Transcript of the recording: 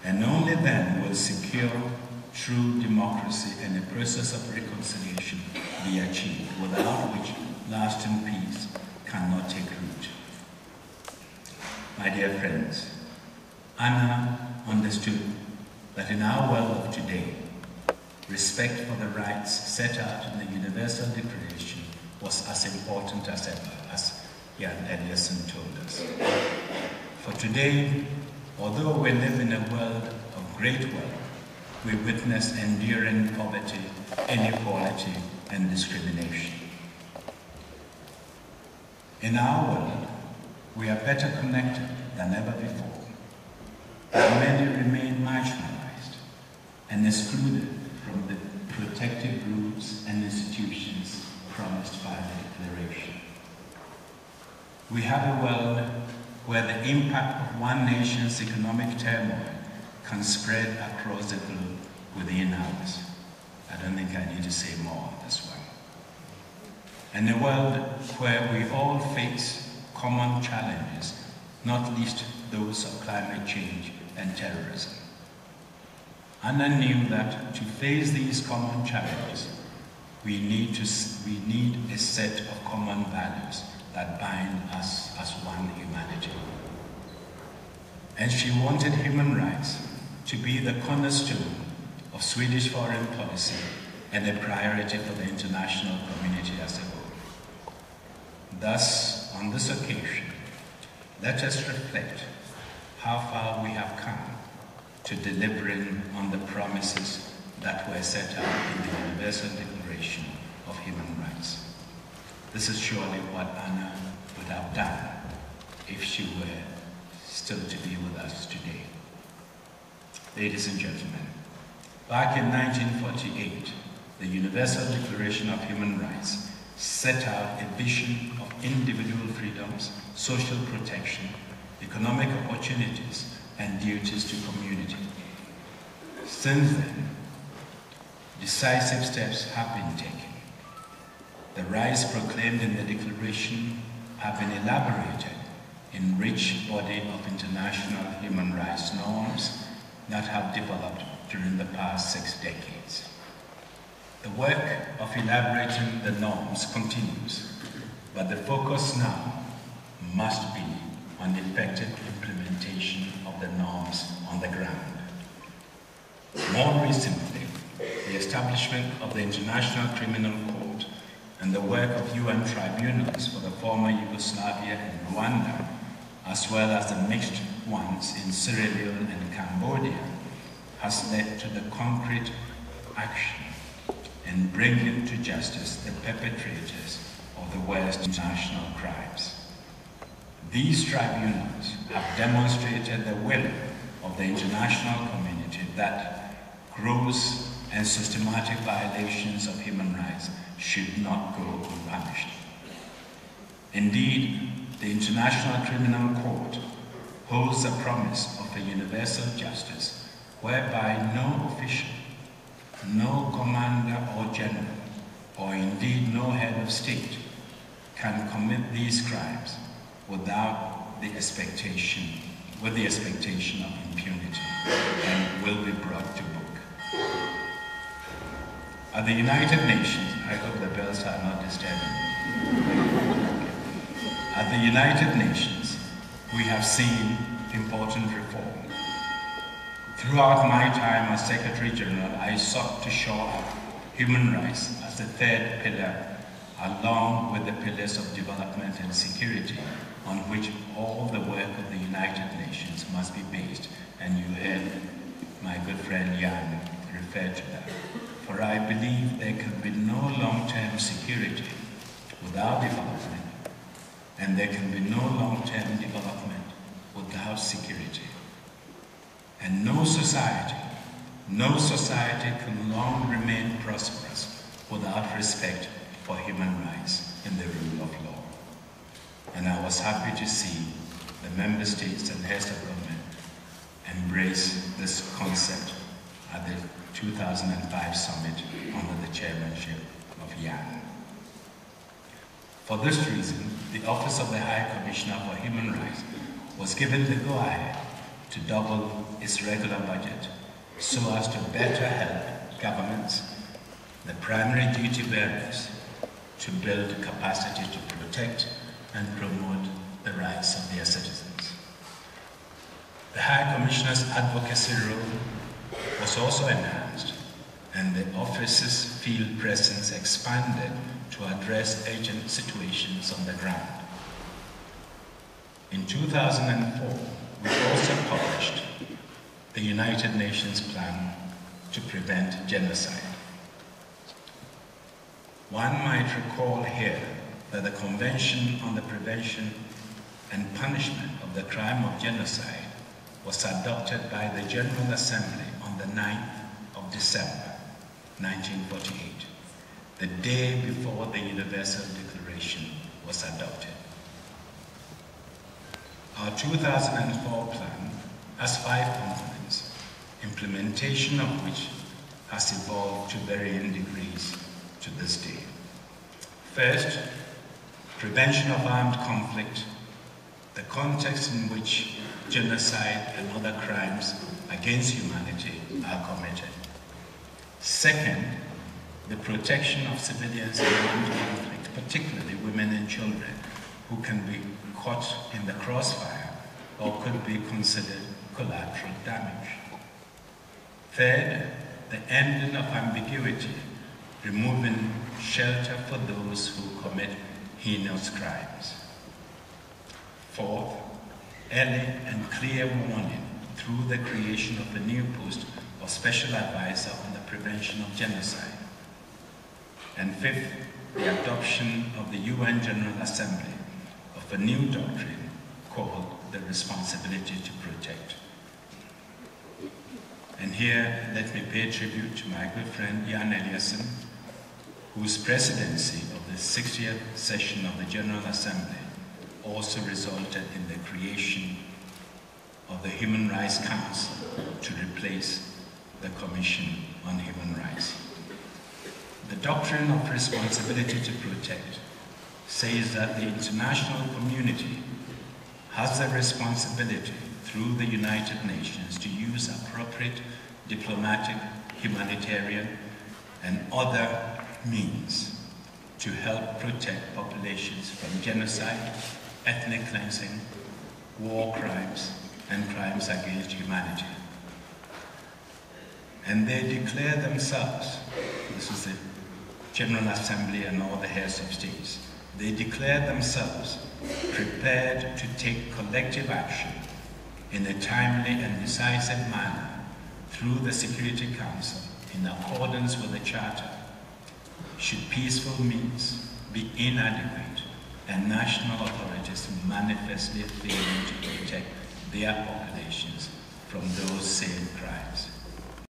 and only then will secure true democracy and a process of reconciliation be achieved, without which lasting peace cannot take root. My dear friends, Anna understood that in our world of today, respect for the rights set out in the Universal Declaration was as important as ever, as Jan Eliasson told us. For today, although we live in a world of great wealth, we witness enduring poverty, inequality, and discrimination. In our world, we are better connected than ever before, but many remain marginalized and excluded from the protective rules and institutions promised by the Declaration. We have a world where the impact of one nation's economic turmoil can spread across the globe within hours. I don't think I need to say more on this one. And a world where we all face common challenges, not least those of climate change and terrorism. Anna knew that to face these common challenges, we need a set of common values that bind us as one humanity. And she wanted human rights to be the cornerstone of Swedish foreign policy and a priority for the international community as a whole. Thus, on this occasion, let us reflect how far we have come to delivering on the promises that were set out in the Universal Declaration of Human Rights. This is surely what Anna would have done if she were still to be with us today. Ladies and gentlemen, back in 1948, the Universal Declaration of Human Rights set out a vision of individual freedoms, social protection, economic opportunities, and duties to community. Since then, decisive steps have been taken. The rights proclaimed in the Declaration have been elaborated in rich body of international human rights norms that have developed during the past 6 decades. The work of elaborating the norms continues, but the focus now must be on effective implementation of the norms on the ground. More recently, the establishment of the International Criminal Court and the work of UN tribunals for the former Yugoslavia and Rwanda, as well as the mixed ones in Sierra Leone and Cambodia, has led to the concrete action in bringing to justice the perpetrators of the worst international crimes. These tribunals have demonstrated the will of the international community that gross and systematic violations of human rights should not go unpunished. Indeed, the International Criminal Court holds the promise of a universal justice whereby no official, no commander or general, or indeed no head of state can commit these crimes without the expectation of impunity and will be brought to book. At the United Nations, I hope the bells are not disturbing. At the United Nations, we have seen important reform. Throughout my time as Secretary General, I sought to shore up human rights as the third pillar, along with the pillars of development and security, on which all the work of the United Nations must be based, and you heard my good friend Jan refer to that. For I believe there can be no long-term security without development, and there can be no long-term development without security. And no society can long remain prosperous without respect for human rights and the rule of law. And I was happy to see the member states and heads of government embrace this concept at the 2005 summit under the chairmanship of Jan. For this reason, the Office of the High Commissioner for Human Rights was given the go-ahead to double its regular budget so as to better help governments, the primary duty bearers, to build capacity to protect and promote the rights of their citizens. The High Commissioner's advocacy role was also enhanced, and the office's field presence expanded to address urgent situations on the ground. In 2004, we also published the United Nations Plan to Prevent Genocide. One might recall here that the Convention on the Prevention and Punishment of the Crime of Genocide was adopted by the General Assembly on the 9th of December, 1948, the day before the Universal Declaration was adopted. Our 2004 plan has 5 components, implementation of which has evolved to varying degrees to this day. First, prevention of armed conflict, the context in which genocide and other crimes against humanity are committed. Second, the protection of civilians in armed conflict, particularly women and children, who can be caught in the crossfire or could be considered collateral damage. Third, the ending of ambiguity, removing shelter for those who commit heinous crimes. Fourth, early and clear warning through the creation of the new post of Special Advisor on the Prevention of Genocide. And fifth, the adoption of the UN General Assembly of a new doctrine called the Responsibility to Protect. And here, let me pay tribute to my good friend Jan Eliasson, whose presidency of the 60th session of the General Assembly also resulted in the creation of the Human Rights Council to replace the Commission on Human Rights. The doctrine of responsibility to protect says that the international community has the responsibility through the United Nations to use appropriate diplomatic, humanitarian, and other means to help protect populations from genocide, ethnic cleansing, war crimes, and crimes against humanity. And they declare themselves, this is the General Assembly and all the heads of states, they declare themselves prepared to take collective action in a timely and decisive manner through the Security Council in accordance with the Charter, should peaceful means be inadequate and national authorities manifestly failing to protect their populations from those same crimes.